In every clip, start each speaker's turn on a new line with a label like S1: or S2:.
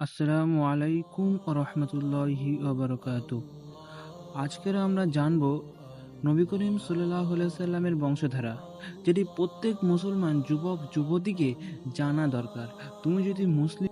S1: আসসালামু আলাইকুম রহমতুল্লাহি ওয়া আজকের আমরা জানব নবী করিম সাল্লাল্লাহু আলাইহি সাল্লামের বংশধারা, যেটি প্রত্যেক মুসলমান যুবক যুবতীকে জানা দরকার। তুমি যদি মুসলিম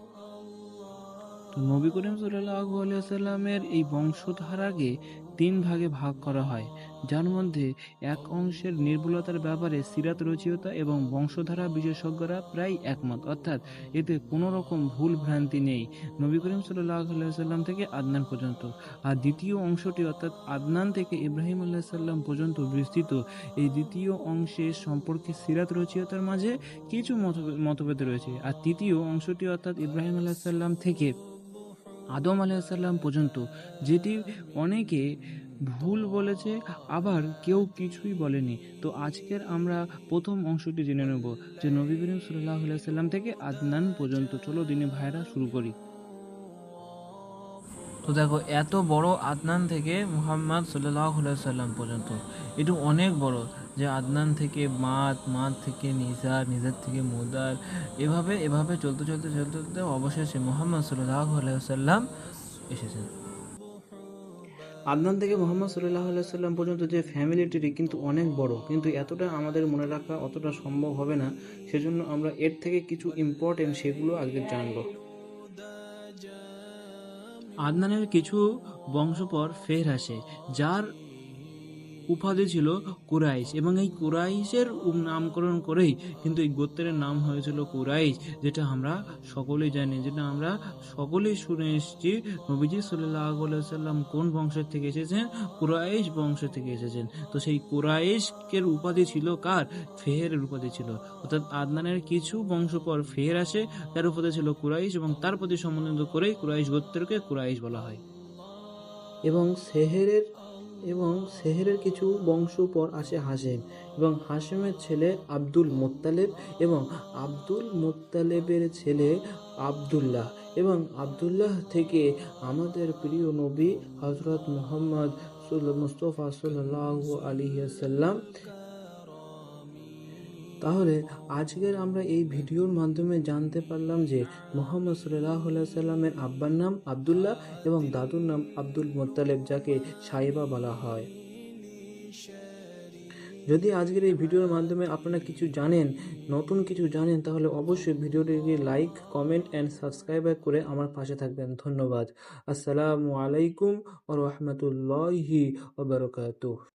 S1: তো নবী করিম সাল্লাল্লাহু আলাইহি সাল্লামের এই বংশধারাকে 3 ভাগে ভাগ করা হয়, যার মধ্যে এক অংশের নির্ভুলতার ব্যাপারে সিরাত রচয়িতা এবং বংশধারা বিশেষজ্ঞরা প্রায় একমত, অর্থাৎ এতে কোনো রকম ভুল ভ্রান্তি নেই নবী করিম সাল্লাল্লাহু আলাইহি সাল্লাম থেকে আদনান পর্যন্ত। আর দ্বিতীয় অংশটি অর্থাৎ আদনান থেকে ইব্রাহিম আলাইহিস সালাম পর্যন্ত বিস্তৃত। এই দ্বিতীয় অংশের সম্পর্কে সিরাত রচয়িতার মাঝে কিছু মতভেদ রয়েছে। আর তৃতীয় অংশটি অর্থাৎ ইব্রাহিম আলাইহিস সালাম থেকে আদম আলাইসাল্লাম পর্যন্ত, যেটি অনেকে ভুল বলেছে, আবার কেউ কিছুই বলেনি। তো আজকের আমরা প্রথম অংশটি জেনে নেব, যে নবী করিম সাল্লাল্লাহু আলাইহি সাল্লাম থেকে আদনান পর্যন্ত। চলো দিনে ভাইরা শুরু করি। তো দেখো, এত বড় আদনান থেকে মুহাম্মদ সাল্লাল্লাহু আলাইহি সাল্লাম পর্যন্ত, এটু অনেক বড়। যে আদনান থেকে মাদ থেকে নিজার, নিজার থেকে মুদার, এভাবে এভাবে চলতে চলতে চলতে চলতে অবশেষে মুহাম্মদ সাল্লাল্লাহু আলাইহি সাল্লাম এসেছেন। আদনান থেকে মুহাম্মদ সাল্লাল্লাহু আলাইহি সাল্লাম পর্যন্ত যে ফ্যামিলিটি কিন্তু অনেক বড়, কিন্তু এতটা আমাদের মনে রাখা অতটা সম্ভব হবে না। সেজন্য আমরা এর থেকে কিছু ইম্পর্টেন্ট সেগুলো আজকে জানবো। আদনানের কিছু বংশপর ফের আসে, যার উপাধি ছিল কুরাইশ, এবং এই কুরাইশের নামকরণ করেই কিন্তু এই গোত্রের নাম হয়েছিল কুরাইশ, যেটা আমরা সকলেই জানি, যেটা আমরা সকলেই শুনে এসেছি। নবীজি সাল্লাল্লাহু আলাইহি সাল্লাম কোন বংশের থেকে এসেছেন? কুরাইশ বংশ থেকে এসেছেন। তো সেই কুরাইশের উপাধি ছিল কার? ফেহেরের উপাধি ছিল। অর্থাৎ আদনানের কিছু বংশ পর ফেহের আসে, তার উপাধি ছিল কুরাইশ, এবং তার প্রতি সম্বন্ধিত করেই কুরাইশ গোত্রকে কুরাইশ বলা হয়। এবং সেহেরের কিছু বংশ পর আসে হাশেম, এবং হাশেমের ছেলে আব্দুল মোত্তালেব, এবং আব্দুল মোত্তালেবের ছেলে আব্দুল্লাহ, এবং আব্দুল্লাহ থেকে আমাদের প্রিয় নবী হযরত মুহাম্মদ মুস্তাফা সাল্লাল্লাহু আলাইহি ওয়াসাল্লাম। তাহলে আজকের আমরা এই ভিডিওর মাধ্যমে জানতে পারলাম যে মুহাম্মদ সাল্লাল্লাহু আলাইহি সাল্লামের আব্বার নাম আব্দুল্লাহ এবং দাদুর নাম আব্দুল মোত্তালেব, যাকে সাইবা বলা হয়। যদি আজকের এই ভিডিওর মাধ্যমে আপনারা কিছু জানেন, নতুন কিছু জানেন, তাহলে অবশ্যই ভিডিওটিকে লাইক, কমেন্ট অ্যান্ড সাবস্ক্রাইব করে আমার পাশে থাকবেন। ধন্যবাদ। আসসালামু আলাইকুম ওয়া রাহমাতুল্লাহি ওয়া বারাকাতুহু।